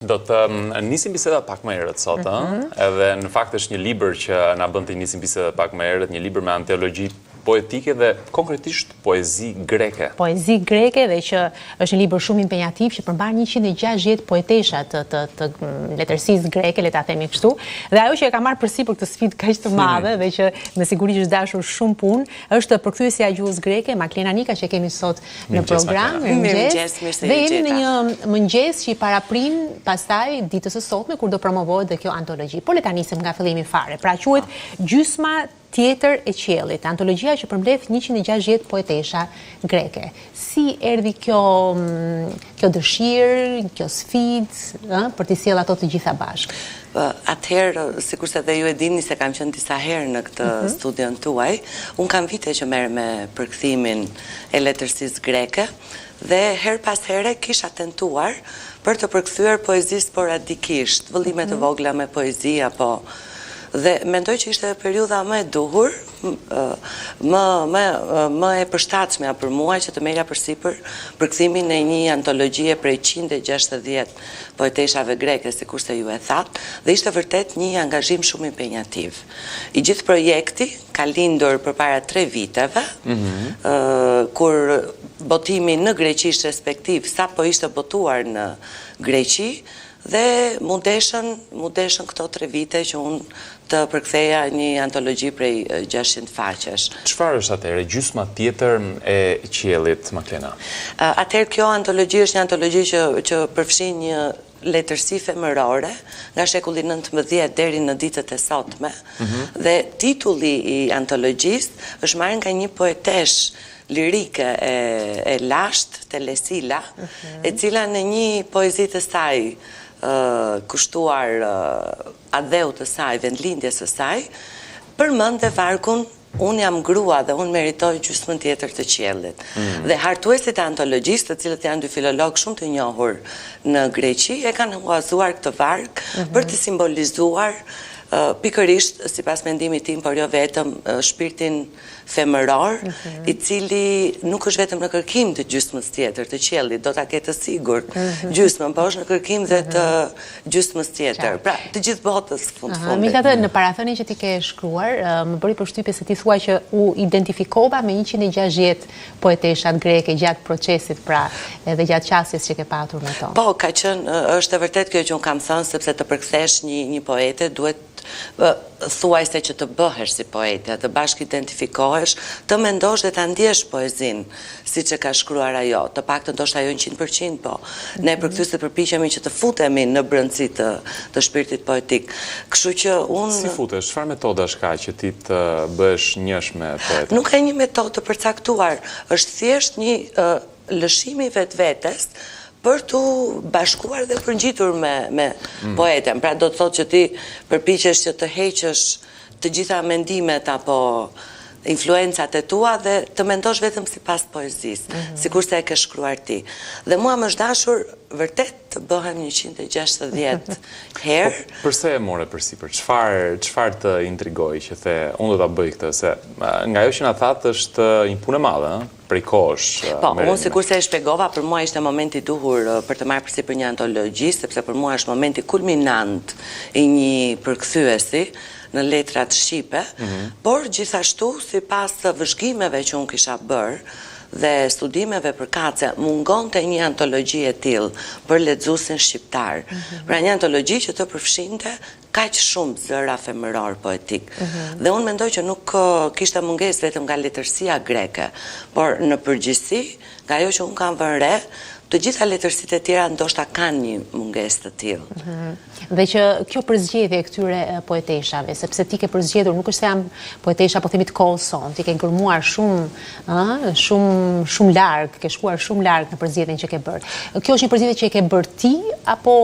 Do të nisim bisedat pak më herët sot, edhe në fakt është një libër që na bën të nisim bisedat pak më herët, një libër me antologji poetike dhe konkretisht poezi greke. Poezi greke dhe që është një libër shumë impenjativ që përmban 160 poetesha të letërsisë greke, le ta themi kështu. Dhe ajo që e ka marrë përsipër këtë sfidë kaq të madhe dhe që me siguri është dashur shumë punë, është përkthyesja e gjuhës greke, Maklena Nika që kemi sot në program. Dhe jemi në një mëngjes që i paraprin pastaj ditës së sotme kur do promovohet dhe kjo antologji. Por le ta nisim nga fillimi fare. Pra quhet Gjysma tjetër e qiellit, antologjia që përmbledh 160 poetesha greke. Si erdhi kjo dëshirë, kjo sfidë, për t'i sjellë ato të gjitha bashkë? Atëherë, sikurse dhe ju e dini se kam qenë disa herë në këtë studion tuaj, unë kam vite që merrem me përkthimin e letërsisë greke dhe her pas here kisha tentuar për të përkthyer poezi sporadikisht, vëllime të vogla me poezi apo dhe mendoj që ishte periudha më e duhur, më e përshtatshme për mua që të merja përsipër përkthimin e një antologjie prej 160 poeteshave greke, sikurse ju e thatë, dhe ishte vërtet një angazhim shumë impenjativ. I gjithë projekti ka lindur përpara 3 viteve, kur botimi në greqisht respektiv sapo ishte botuar në Greqi, dhe mundeshën këto 3 vite që unë të përktheja një antologji prej 600 faqesh. Çfarë është atëherë gjysma tjetër e qiellit, Maklena? Atëherë kjo antologji është një antologji që përfshin një letërsi femërore nga shekulli 19 deri në ditët e sotme, dhe titulli i antologjisë është marrë nga një poetesh lirike e lashtë, Telesila, e cila në një poezi të saj kushtuar adheut të saj, vendlindjes së saj, përmend vargun unë jam grua dhe unë meritoj gjysmën tjetër të qiellit. Dhe hartuesit e antologjisë, të cilët janë 2 filologë shumë të njohur në Greqi, e kanë huazuar këtë varg për të simbolizuar pikërisht, sipas mendimit tim, por jo vetëm, shpirtin femëror, i cili nuk është vetëm në kërkim të gjysmës tjetër të qiellit, do ta ketë sigurt gjysmën, por është në kërkim dhe të gjysmës tjetër. Pra, të gjithë botës fundit. Megjithatë, në parathënien që ti ke shkruar, më bëri përshtypje se ti thua që u identifikova me 160 poeteshat greke gjatë procesit, pra, edhe gjatë qasjes që ke patur me to. Po, ka qenë, është e vërtet kjo që unë kam thënë, sepse të përkthesh një poete duhet thuaj se që të bëhesh si poete, të bashkë identifikohesh, të mendosh dhe të ndjesh poezin, si që ka shkruar ajo, të pak të ndoshta ajo 100%, po ne përkthyesët përpiqemi që të futemi në brendësi të shpirtit poetik. Kështu që unë... Si futesh, çfarë metodash ka që ti të bëhesh njësh me poetin? Nuk ka një metodë të përcaktuar, është thjesht një lëshim i vetvetes për të bashkuar dhe përngjitur me poeten. Pra do të thotë që ti përpiqesh që të heqësh të gjitha mendimet apo influencat e tua dhe të mendosh vetëm sipas poezisë, sikurse e ke shkruar ti. Dhe mua më është dashur vërtet të bëhem 160 herë. Përse e more përsipër? Çfarë të intrigoi që the, unë do ta bëj këtë, se nga ajo që na thatë është një punë e madhe, prej kohësh. Po, unë sikurse e shpjegova, për mua ishte momenti i duhur për të marrë përsipër një antologji, sepse për mua është momenti kulminant i një përkthyesi në letrat shqipe, por gjithashtu sipas vëzhgimeve që unë kisha bërë dhe studimeve përkatëse, mungonte një antologji e tillë për lexuesin shqiptar. Pra një antologji që të përfshinte kaq shumë zëra femëror poetik. Dhe unë mendoj që nuk kishte mungesë vetëm nga letërsia greke, por në përgjithësi, nga ajo që unë kam vënë re, të gjitha letërsitë e tjera ndoshta kanë një mungesë të tillë. Dhe që kjo përzgjedhje e këtyre poeteshave, sepse ti ke përzgjedhur, nuk është se jam poetesha, po themi të kohës son, ti ke ngërmuar shumë larg, ke shkuar shumë larg në përzgjedhjen që ke bërë. Kjo është një përzgjedhje që e ke bërë ti apo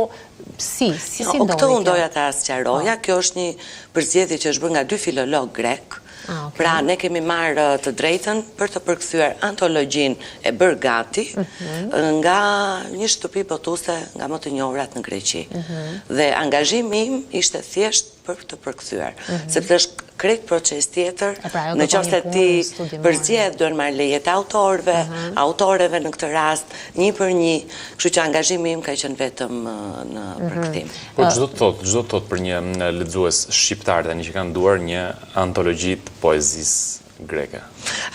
si ndodhi? Këtë unë doja ta sqaroja, kjo është një përzgjedhje që është bërë nga 2 filologë grek. Pra, ne kemi marrë të drejtën për të përkthyer antologjin e bërë gati nga një shtëpi botuese nga më të njohurat në Greqi. Dhe angazhimi im ishte thjesht për të përkthyer, sepse është krejt proces tjetër, në qoftë se ti përzgjedh duhen marrë lejet e autoreve në këtë rast, një për një, kështu që angazhimi im ka qenë vetëm në përkthim. Po çdo të thotë për një lexues shqiptar tani që ka nduar një antologji të poezisë greke.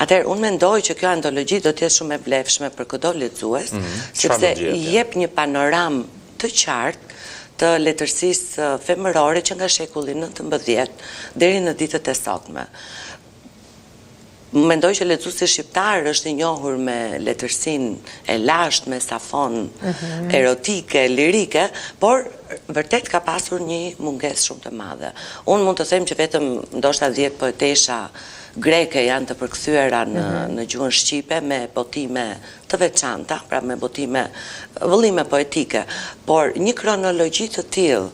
Atëherë, unë mendoj që kjo antologji do t'jetë shumë e vlefshme për çdo lexues, sepse jep një panoram të qartë të letërsisë femërore që nga shekulli 19 deri në ditët e sotme. Mendoj që lexuesi shqiptar është i njohur me letërsinë e lashtë, me safon erotike, lirike, por vërtet ka pasur një mungesë shumë të madhe. Unë mund të them që vetëm ndoshta 10 poetesha greke janë të përkthyera në gjuhën shqipe me botime të veçanta, pra me vëllime poetike, por një kronologji të tillë,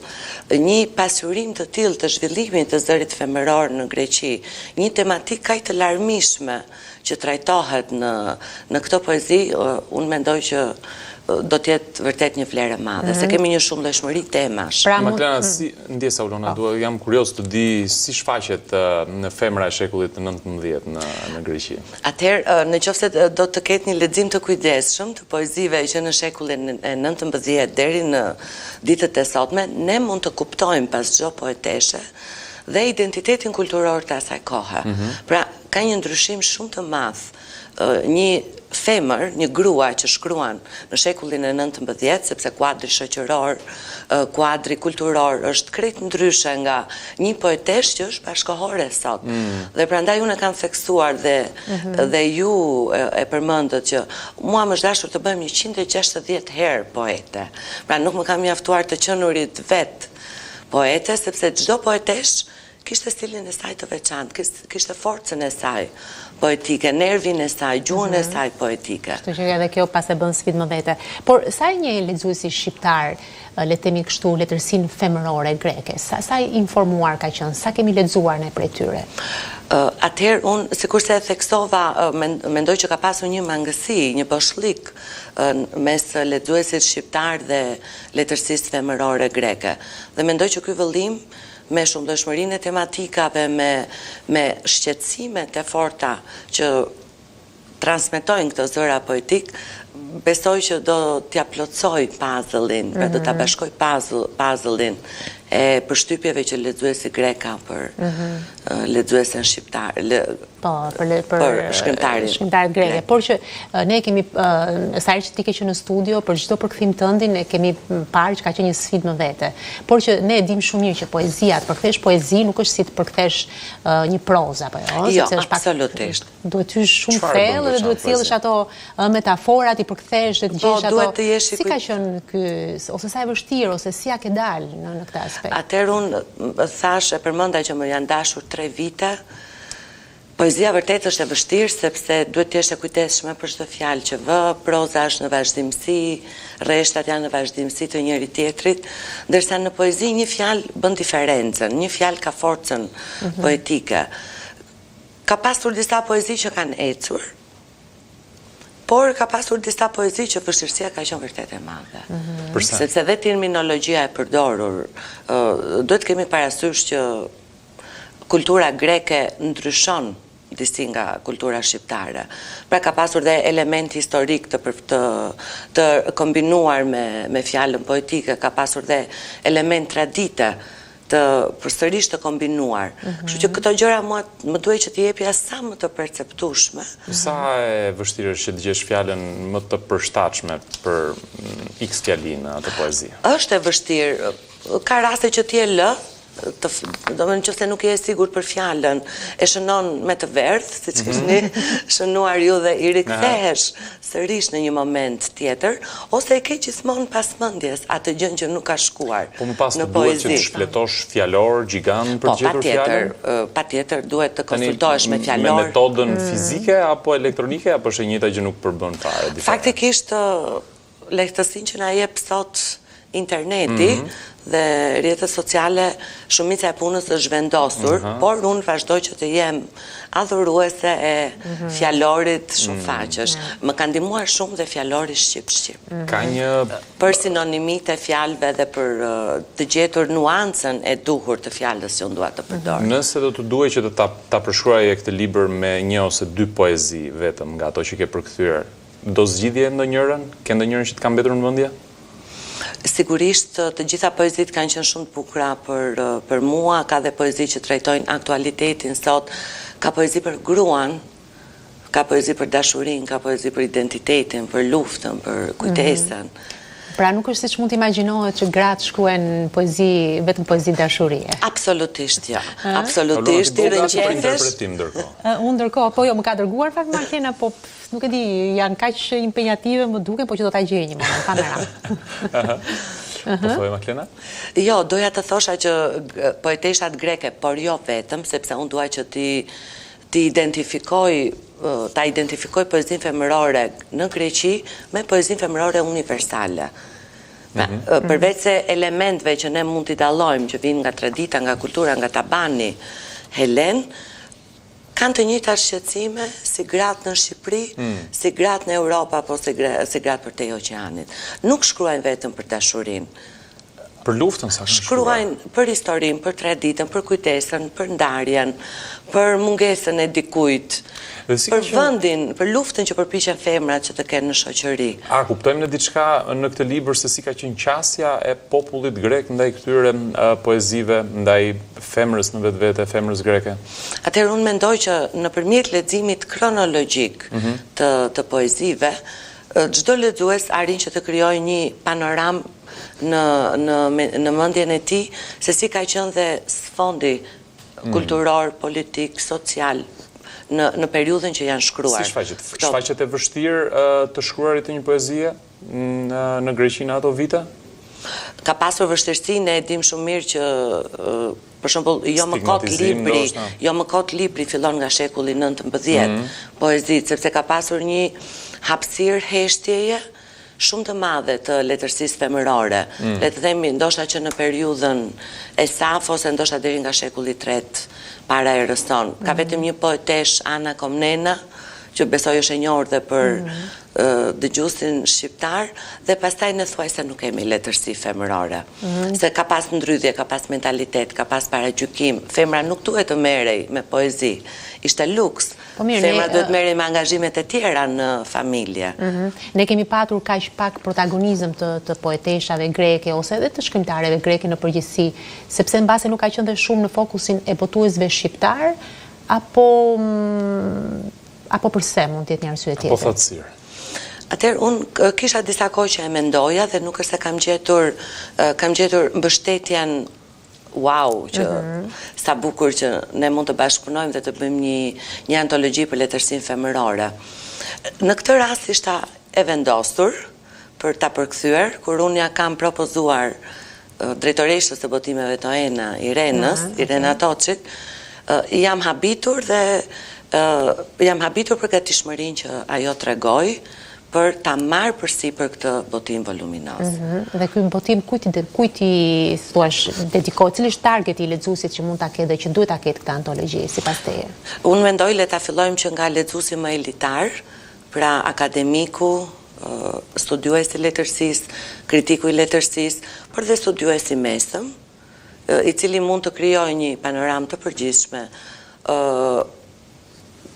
një pasurim të tillë të zhvillimit të zërit femëror në Greqi, një tematik kaq të larmishme që trajtohet në këtë poezi, unë mendoj që do t'jetë vërtet një vlerë e madhe, se kemi një shumëllojshmëri temash. Maklena, si ndjesa Ulona, jam kurios të di si shfaqet në femra e shekullit të 19 në Greqi. Atëherë, në qoftë se do të ketë një lexim të kujdesshëm të poezive që në shekullin e 19 deri në ditët e sotme, ne mund të kuptojmë pas çdo poeteshe dhe identitetin kulturor të asaj kohe. Pra, ka një ndryshim shumë të madh. Një femër, një grua që shkruan në shekullin e 19, sepse kuadri shoqëror, kuadri kulturor është krejt ndryshe nga një poetesh që është bashkohore sot. Dhe prandaj unë e kam theksuar dhe ju e përmendët që mua më është dashur të bëjmë 160 herë poete. Pra nuk më kam mjaftuar të qenurit vet poete, sepse çdo poetesh kishte stilin e saj të veçantë, kishte forcën e saj poetike, nervin e saj, gjuhën e saj poetike. Kështu që edhe kjo pas e bën sfidë më vete. Por sa një lexuesi shqiptar, le të themi kështu, letërsinë femërore greke, sa i informuar ka qenë, sa kemi lexuar ne prej tyre? Atëherë, unë, sikurse e theksova, mendoj që ka pasur një mangësi, një boshlik mes lexuesit shqiptar dhe letërsisë femërore greke. Dhe mendoj që ky vëllim me shumëllojshmërinë e tematikave, me shqetësimet e forta që transmetojnë këtë zëra poetik, besoj që do t'ja plotësoj puzzle-in, pra do t'a bashkoj puzzle-in e përshtypjeve që lexuesi grek ka për lexuesen shqiptar, për shkrimtarin greke. Por që ne kemi, sa herë që ti ke qenë në studio, për çdo përkthim tëndin, ne kemi parë që ka qenë një sfidë më vete. Por që ne e dim shumë mirë që poezia, të përkthesh poezi nuk është si të përkthesh një prozë apo jo? Jo, absolutisht. Duhet ty shumë thellë dhe duhet sjellësh ato metaforat, i përkthesh dhe të gjesh ato. Si ka qenë ky, ose sa e vështirë, ose si ja ke dalë në këtë aspekt? Atëherë unë thash e përmenda që më janë dashur 3 vite. Poezia vërtet është e vështirë sepse duhet të jesh e kujdesshme për çdo fjalë që vë, proza është në vazhdimsi, rreshtat janë në vazhdimsi të njëri tjetrit, ndërsa në poezi një fjalë bën diferencën, një fjalë ka forcën poetike. Ka pasur disa poezi që kanë ecur, por ka pasur disa poezi që vështirësia ka qenë vërtet e madhe. Sepse dhe terminologjia e përdorur, duhet kemi parasysh që kultura greke ndryshon disi nga kultura shqiptare. Pra ka pasur dhe element historik të kombinuar me fjalën poetike, ka pasur dhe element tradite të përsërisht të kombinuar. Kështu që këto gjëra më duhet që të jepja sa më të perceptueshme. Sa e vështirë është që të gjesh fjalën më të përshtatshme për X fjali në atë poezi? Është e vështirë. Ka raste që ti e lë, do më në qëse nuk je sigur për fjallën, e shënon me të verdh, si që këshni shënuar ju dhe i rikthehesh sërish në një moment tjetër, ose e ke gjithmonë pas mendjes atë gjën që nuk ka shkuar po më pas në duhet poezi. Që të shfletosh fjalor, gjigant për gjetur fjallën? Pa tjetër, duhet të konsultohesh me fjalor. Me metodën fizike apo elektronike, apo është e njëjta që nuk përbën fare? Faktikisht, lehtësinë që na jep sot interneti dhe rrjetet sociale shumica e punës është vendosur, por unë vazhdoj që të jem adhuruese e fjalorit shumë faqesh. Më ka ndihmuar shumë dhe fjallori shqip. Ka një Për sinonimit e fjalëve dhe për të gjetur nuancën e duhur të fjalës që unë dua të përdor. Nëse do të duhej që ta përshkruaje këtë libër me një ose dy poezi vetëm nga ato që ke përkthyer, do zgjidhje ndonjërin? Ke ndonjërin që të ka mbetur në mendje? Sigurisht të gjitha poezit kanë qenë shumë të bukura për mua, ka dhe poezi që trajtojnë aktualitetin sot, ka poezi për gruan, ka poezi për dashurin, ka poezi për identitetin, për luftën, për kujtesën. Pra nuk është siç mund të imagjinohet që gratë shkruajnë poezi, vetëm poezi dashurie. Absolutisht, ja. Absolutisht, i rënqetesh. Unë ndërkohë, po jo, më ka dërguar fakt Marlena, po nuk e di, janë kaq impenjative më duken, po që do ta gjej një moment, kamera. Po thoj Marlena? Jo, doja të thosha që poeteshat greke, por jo vetëm, sepse unë dua që ta identifikoj poezin femërore në Greqi me poezin femërore universale. Përveç se elementve që ne mund t'i dallojmë, që vinë nga tradita, nga kultura, nga tabani, Helen, kanë të njëjta shqetësime si gratë në Shqipëri, si gratë në Europë, apo si gratë për te oqeanit. Nuk shkruajnë vetëm për dashurinë. Për luftën sa shkruajnë për historinë, për traditën, për kujtesën, për ndarjen, për mungesën e dikujt, për vendin, për luftën që përpiqen femrat që të kenë në shoqëri. A kuptojmë në diçka në këtë libër se si ka qenë qasja e popullit grek ndaj këtyre poezive, ndaj femrës në vetvete, femrës greke? Atëherë unë mendoj që nëpërmjet leximit kronologjik të poezive, çdo lexues arrin që të krijojë një panoramë në mendjen e tij se si ka qenë dhe sfondi kulturor, politik, social në periudhën që janë shkruar. Si shfaqet e vështirë të shkruarit të një poezie në Greqi në ato vite? Ka pasur vështirësi, ne e dim shumë mirë që për shembull jo më kot libri fillon nga shekulli 19 poezit, sepse ka pasur një hapësirë heshtjeje shumë të madhe të letërsisë femërore. Le të themi ndoshta që në periudhën e Safo ose ndoshta deri nga shekulli 3 para erës tonë. Ka vetëm një poetesh, Ana Komnena, që besoj është e njohur dhe për dëgjuesin shqiptar, dhe pastaj në thuajse nuk kemi letërsi femërore. Se ka pas ndrydhje, ka pas mentalitet, ka pas paragjykim. Femra nuk duhet të merrej me poezi. Ishte luks. Femra duhet merrej me angazhimet e tjera në familje. Ne kemi patur kaq pak protagonizëm të poeteshave greke ose edhe të shkrimtareve greke në përgjithësi, sepse mbase nuk ka qenë dhe shumë në fokusin e botuesve shqiptar, apo përse mund të jetë një arsye tjetër? Apo thatësirë. Atëherë, unë kisha disa kohë që e mendoja dhe nuk është se kam gjetur mbështetjen wow, që sa bukur që ne mund të bashkëpunojmë dhe të bëjmë një antologji për letërsinë femërore. Në këtë rast ishta e vendosur për ta përkthyer, kur unë ja kam propozuar drejtoreshës së botimeve të OENA, Irena Toçit, jam habitur për gatishmërinë që ajo tregoi për ta marrë përsipër këtë botim voluminoz. Dhe ky botim kujt i thuash dedikohet, cili është targeti i lexuesit që mund ta ketë dhe që duhet ta ketë këtë antologji sipas teje? Unë mendoj le ta fillojmë që nga lexuesi më elitar, pra akademiku, studiuesi i letërsisë, kritiku i letërsisë, por dhe studiuesi i mesëm, i cili mund të krijojë një panoramë të përgjithshme,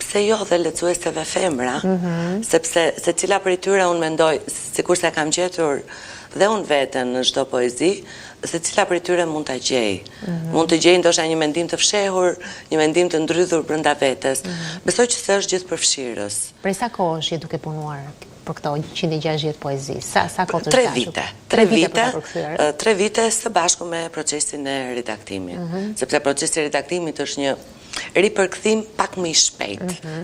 pse jo dhe lexueseve femra, sepse secila prej tyre unë mendoj, sikurse kam gjetur dhe unë veten në çdo poezi, secila prej tyre mund ta gjej. Mund të gjej ndoshta një mendim të fshehur, një mendim të ndrydhur brenda vetes. Besoj që s'është gjithëpërfshirës. Prej sa kohësh je duke punuar për këto 160 poezi? Sa kohë të 3 vite. 3 vite së bashku me procesin e redaktimit. Sepse procesi i redaktimit është një ripërkthim pak më i shpejt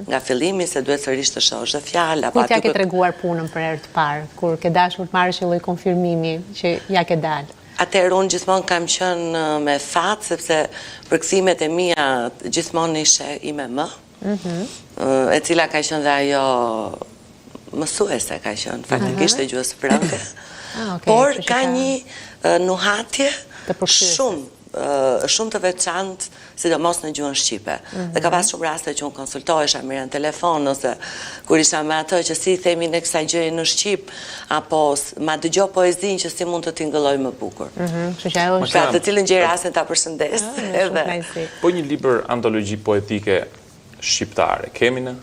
nga fillimi, se duhet sërish të shohësh dhe fjalë. Kur t'ja ke treguar punën për herë të parë, kur ke dashur të marrësh një lloj konfirmimi që ja ke dalë? Atëherë unë gjithmonë kam qenë me fat, sepse përkthimet e mia gjithmonë ishe ime më, e cila ka qenë dhe ajo mësuese ka qenë, faktikisht e gjuhës franke. por ka një nuhatje shumë të veçantë, sidomos në gjuhën shqipe. Dhe ka pas shumë raste që unë konsultohesha mirë në telefon, ose kur isha me atë që si themi në kësaj gjëje në shqip, apo ma dëgjoj poezinë që si mund të tingëlloj më bukur. Pra të cilën gjë rastin ta përshëndes. Po një libër antologji poetike shqiptare, kemi në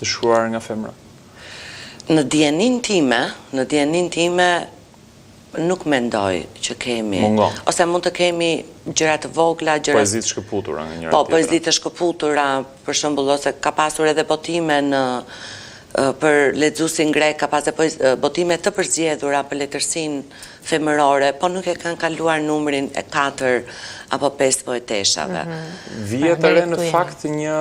të shkruar nga femra? Në dijenin time, nuk mendoj që kemi, ose mund të kemi gjëra të vogla, poezit shkëputura nga njëra tjetra. Po, poezit të shkëputura, për shembull, ose ka pasur edhe botime për lexuesin grek, ka pas botime të përzgjedhura për letërsinë femërore, po nuk e kanë kaluar numrin e 4 apo 5 poeteshave. Vihet re në fakt një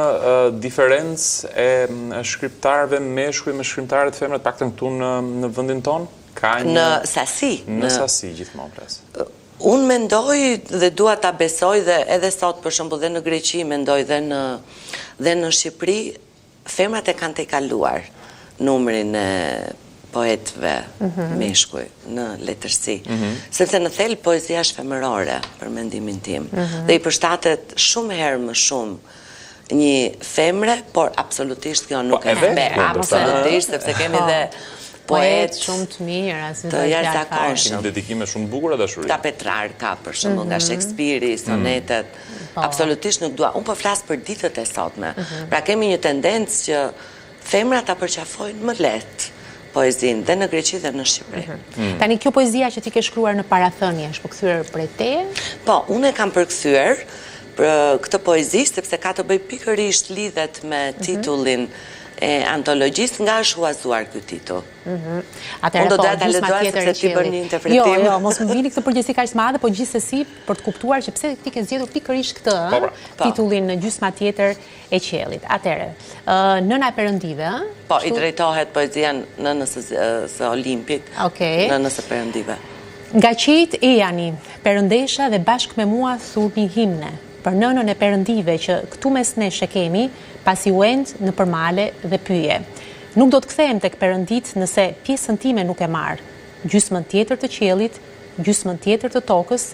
diferencë e shkrimtarëve meshkuj me shkrimtarët femra, paktën këtu në vendin tonë? Në sasi. Në sasi, gjithmonë pres. Unë mendoj dhe dua ta besoj, dhe edhe sot për shembull dhe në Greqi mendoj dhe në Shqipëri, femrat e kanë tejkaluar numrin e poetëve meshkuj në letërsi. Sepse në thelb poezia është femërore, për mendimin tim. Dhe i përshtatet shumë herë më shumë një femre, por absolutisht kjo nuk e absolutisht, sepse kemi dhe poet shumë të mirë, të jashtëzakonshëm. Dedikime shumë të bukura dashurie. Ka Petrarka, për shembull, nga Shakespeare, sonetet. Absolutisht nuk dua. Unë po flas për ditët e sotme. Pra kemi një tendencë që femrat ta përqafojnë më lehtë poezinë, dhe në Greqi dhe në Shqipëri. Tani kjo poezia që ti ke shkruar në parathënie, është përkthyer prej teje? Po, unë e kam përkthyer këtë poezi sepse ka të bëj pikërisht lidhet me titullin e antologjisë, nga është huazuar ky titull. Unë do ta lexoj sepse ti bën një interpretim. Jo, mos më vini këtë përgjegjësi kaq të madhe, po gjithsesi për të kuptuar që pse ti ke zgjedhur pikërisht këtë titullin në Gjysma tjetër e qiellit. Atëherë, Nëna e Perëndive, po i drejtohet poezia nënës së Olimpik, nënës së Perëndive. Nga qiejt e jani, perëndesha dhe bashkë me mua thur një himne për nënën e Perëndive që këtu mes nesh e kemi, pasi u end në përmale dhe pyje. Nuk do të kthehem tek Perëndit nëse pjesën time nuk e marr. Gjysmën tjetër të qiellit, gjysmën tjetër të tokës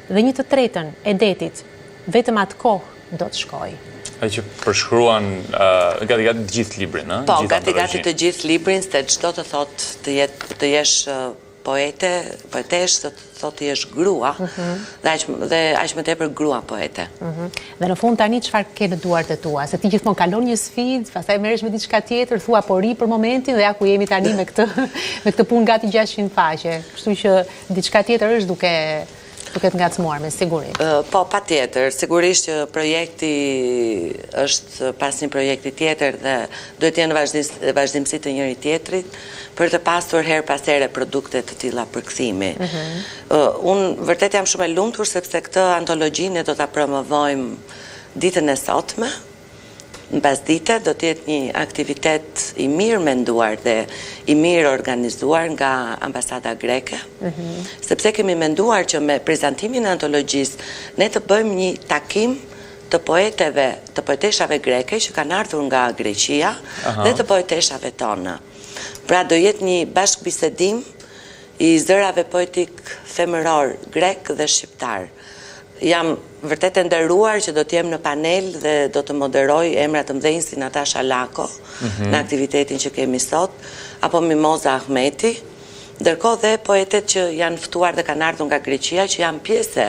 dhe një të tretën e detit. Vetëm atë kohë do të shkoj. Ai që përshkruan gati të gjithë librin, ëh? Po, gati të gjithë librin, se çdo të thotë të jesh poetesh, thotë të jesh grua, dhe aq më tepër grua poete. Dhe në fund tani çfarë ke në duart e tua? Se ti gjithmonë kalon një sfidë, pastaj merresh me diçka tjetër, thua po ri për momentin, dhe ja ku jemi tani me këtë punë gati 600 faqe. Kështu që diçka tjetër është duke të ngacmuar, me siguri. Po, patjetër. Sigurisht që projekti është pas një projekti tjetër dhe duhet të jenë vazhdimsi të njëri tjetrit për të pasur her pas here produkte të tilla përkthimi. Unë vërtet jam shumë e lumtur sepse këtë antologji ne do ta promovojmë ditën e sotme. Në pasdite do të jetë një aktivitet i mirë menduar dhe i mirë organizuar nga ambasada greke, sepse kemi menduar që me prezantimin e antologjisë ne të bëjmë një takim të poeteshave greke që kanë ardhur nga Greqia dhe të poeteshave tona. Pra do jetë një bashkëbisedim i zërave poetik femëror grek dhe shqiptar. Jam vërtet e nderuar që do të jem në panel dhe do të moderoj emra të mëdhenj si Natasha Lako në aktivitetin që kemi sot, apo Mimoza Ahmeti, ndërkohë dhe poetet që janë ftuar dhe kanë ardhur nga Greqia, që janë pjesë e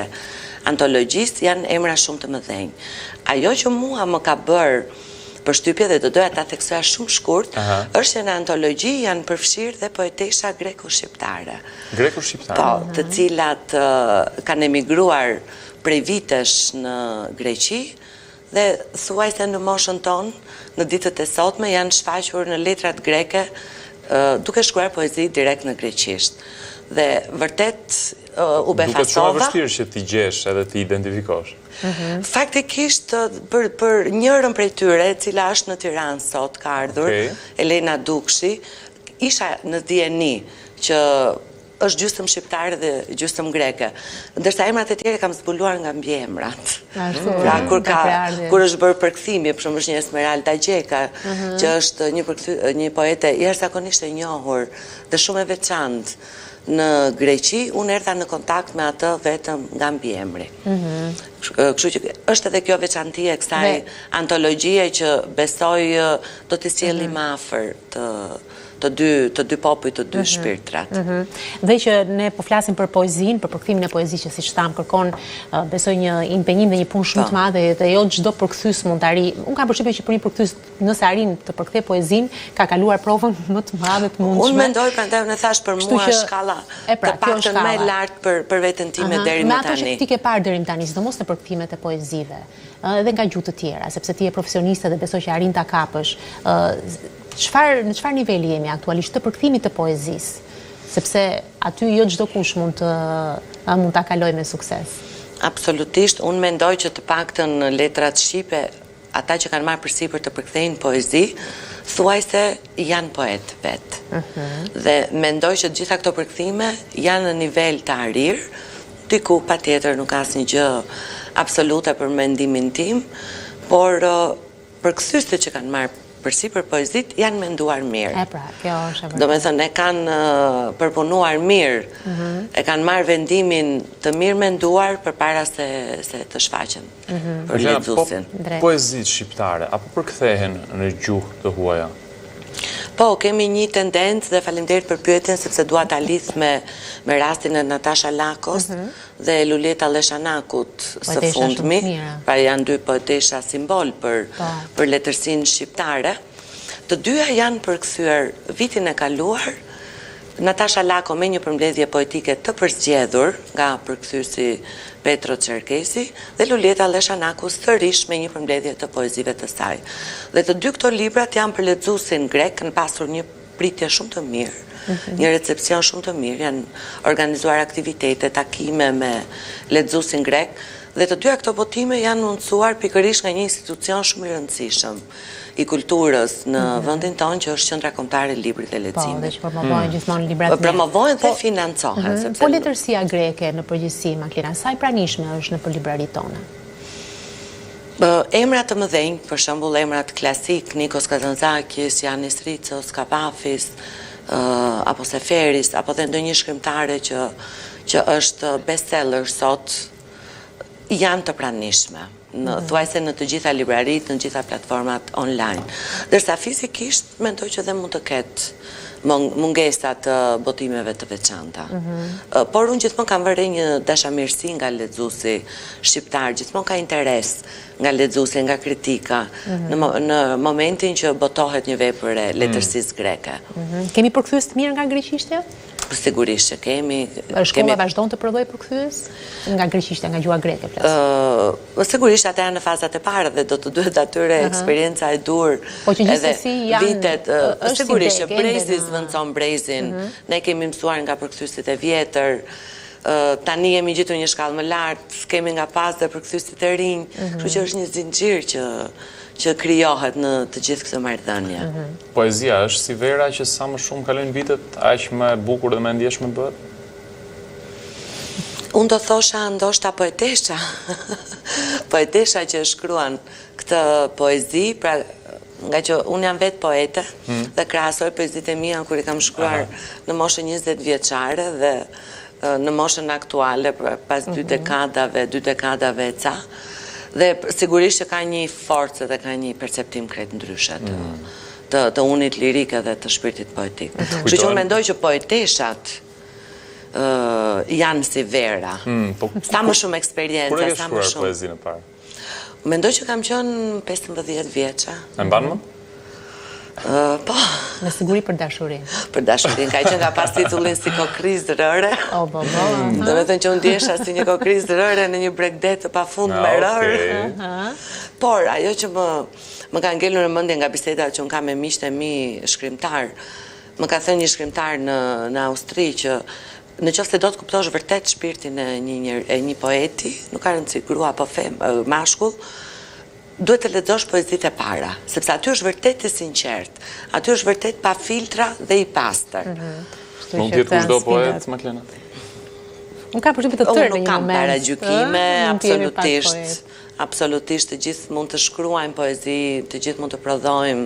antologjisë, janë emra shumë të mëdhenj. Ajo që mua më ka bërë përshtypje dhe do doja ta theksoja shumë shkurt, është që në antologji janë përfshirë dhe poetesha greko-shqiptare. Greko-shqiptare? Po, të cilat kanë emigruar prej vitesh në Greqi dhe thuajse në moshën tonë, në ditët e sotme janë shfaqur në letrat greke duke shkruar poezi direkt në greqisht. Dhe vërtet u befasova. Duke shumë vështirë që t'i gjesh edhe t'i identifikosh. Faktikisht për njërën prej tyre, cila është në Tiranë sot, ka ardhur, Elena Dukshi, isha në dieni që është gjysmë shqiptare dhe gjysmë greke. Ndërsa emrat e tjerë kam zbuluar nga mbiemrat. Pra kur është bërë përkthimi, për shembull është një Esmeralda Gjeka, që është një poete jashtëzakonisht e njohur dhe shumë e veçantë në Greqi, unë erdha në kontakt me atë vetëm nga mbiemri. Kështu që është edhe kjo veçantia e kësaj antologjie që besoj do të sjellë më afër të dy popujt, të dy shpirtrat. Dhe që ne po flasim për poezinë, për përkthimin e poezisë që siç tham kërkon besoj një impenjim dhe një punë shumë të madhe dhe jo çdo përkthyes mund ta arri. Unë kam përshtypjen që për një përkthyes nëse arrin të përkthej poezinë, ka kaluar provën më të madhe të mundshme. Unë mendoj, prandaj unë thash për mua shkalla të paktën më e lartë për veten time deri më tani. Me ato që ti ke parë deri më tani, sidomos në përkthimet e poezive, dhe nga gjuhë të tjera, sepse ti je profesioniste dhe besoj që arrin ta kapësh. Në çfarë niveli jemi aktualisht të përkthimit të poezisë? Sepse aty jo çdo kush mund ta kalojë me sukses. Absolutisht, unë mendoj që të paktën në letrat shqipe, ata që kanë marrë përsipër të përkthejnë poezi, thuajse janë poet vetë. Dhe mendoj që gjitha këto përkthime janë në nivel të arir, diku patjetër nuk ka asnjë gjë absolute për mendimin tim, por përkthyesët që kanë marrë përsipër poezit janë menduar mirë. Kjo është e vërtetë. Do me thënë, e kanë përpunuar mirë, e kanë marrë vendimin të mirë menduar përpara se të shfaqen për lexuesin. Poezit shqiptare, apo përkthehen në gjuhë të huaja? Po, kemi një tendencë dhe faleminderit për pyetjen sepse dua ta lidh me rastin e Natasha Lakos dhe Lulieta Leshanakut së fundmi. Pra janë dy poetesha simbol për letërsinë shqiptare. Të dyja janë përkthyer vitin e kaluar. Natasha Lako me një përmbledhje poetike të përzgjedhur nga përkthyesi Petro Çerkesi dhe Lulieta Leshanaku sërish me një përmbledhje të poezive të saj. Dhe të dy këto librat janë për lexuesin grek, kanë pasur një pritje shumë të mirë, një recepcion shumë të mirë, janë organizuar aktivitete, takime me lexuesin grek dhe të dyja këto botime janë mundësuar pikërisht nga një institucion shumë i rëndësishëm i kulturës në vendin tonë që është Qendra Kombëtare e Librit dhe Leximit. Po, dhe që promovojnë gjithmonë librat. Promovojnë dhe financohen. Po letërsia greke në përgjithësi, Maklina, sa e pranishme është në libraritë tona? Emrat të mëdhenj, për shembull emrat klasik, Nikos Kazantzakis, Janis Ricos, Kapafis, apo Seferis, apo dhe ndonjë shkrimtare që është bestseller sot, janë të pranishme. Thuajse në të gjitha librarit, në gjitha platformat online. Dërsa fizikisht, mendoj që dhe mund të ketë mungesa të botimeve të veçanta. Por unë gjithmonë kam vërrej një dashamirësi nga lexuesi shqiptar, gjithmonë ka interes nga lexuesi, nga kritika, në momentin që botohet një vepër e letërsisë greke. Kemi përkthyes të mirë nga greqishtja? Sigurisht që kemi. Shkolla vazhdon të prodhoj përkthyes nga greqishtja, nga gjuha greke flas. Sigurisht ata janë në fazat e para dhe do të duhet atyre eksperienca e dur. Po që gjithsesi janë vitet. Sigurisht që Brezi zvendçon Brezin. Ne kemi mësuar nga përkthyesit e vjetër. Tani jemi gjetur një shkallë më lartë, kemi nga pas dhe përkthyesit e rinj. Kështu që është një zinxhir që krijohet në të gjithë këtë marrëdhënie. Poezia është si vera që sa më shumë kalojnë vitet, aq më e bukur dhe më e ndjeshme bëhet? Unë do thosha ndoshta poetesha. Poetesha që shkruan këtë poezi, pra nga që unë jam vetë poete dhe krahasoj poezitë e mia kur i kam shkruar në moshën 20 vjeçare dhe në moshën aktuale pas 2 dekadave e ca. Dhe sigurisht që ka një forcë dhe ka një perceptim krejt ndryshe të unit lirike dhe të shpirtit poetik. Kështu që unë mendoj që poeteshat janë si vera. Sa më shumë eksperiencë, Kur e ke sa më shkruar shumë. poezinë e parë? Mendoj që kam qenë 15 vjeça. E mban më? Po, Me siguri për dashurin. për dashurin, ka qenë nga pas titullin si kokrizë rëre. Po. Do me thënë që unë ndjesha si një kokrizë rëre në një bregdet të pafund me rërë. Por, ajo që më ka ngelur në mendje nga bisedat që unë kam me miqtë e mi shkrimtar, më ka thënë një shkrimtar në Austri që në qoftë se do të kuptosh vërtet shpirtin e një poeti, nuk ka rëndësi grua apo mashkull, duhet të lexosh poezitë e para, sepse aty është vërtet i sinqert, aty është vërtet pa filtra dhe i pastër. Mund të jetë kushdo poet, Maklena? Unë kam përshtypjen të tërë në një moment. Unë nuk kam paragjykime, absolutisht. Absolutisht, të gjithë mund të shkruajmë poezi, të gjithë mund të prodhojmë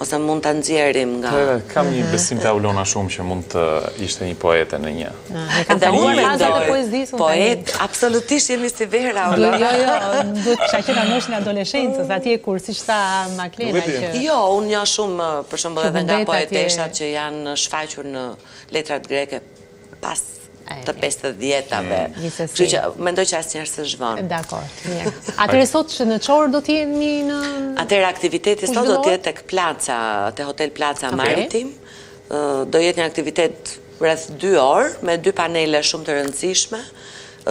ose mund të nxjerrim nga... Kam një besim të Aulona shumë që mund të ishte një poete në një. E kam kaluar fazat e poezisë. Poet, absolutisht jemi si Vera, Aula. Jo, duhet kisha qenë në moshën e adoleshencës, atje kur siç tha Maklena që... Jo, unë njoh shumë, për shembull edhe nga poeteshat që janë shfaqur në letrat greke pas të 50-ave. Kështu që mendoj që asnjëherë s'është zhvonë. Dakor, mirë. Atëherë sot që në Çorë do të jemi në... Atëherë aktiviteti sot do të jetë tek Placa, te Hotel Placa Maritim. Do jetë një aktivitet rreth 2 orë me 2 panele shumë të rëndësishme.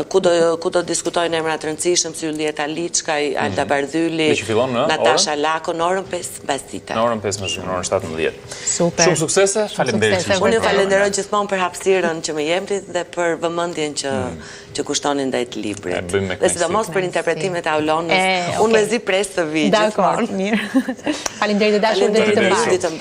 Ku do diskutojnë emra të rëndësishëm si Julieta Liçkaj, Alta Bardhyli, Natasha Lako në orën 5 mbasdite. Në orën 5 në orën 17. Super. Shumë suksese, faleminderit. Unë ju falenderoj gjithmonë për hapësirën që më jepni dhe për vëmendjen që kushtonin ndaj librit. Dhe sidomos për interpretimet e Aulonës. Unë mezi pres të vi gjithmonë. Dakor, mirë. Faleminderit dashur, ditë të mbarë.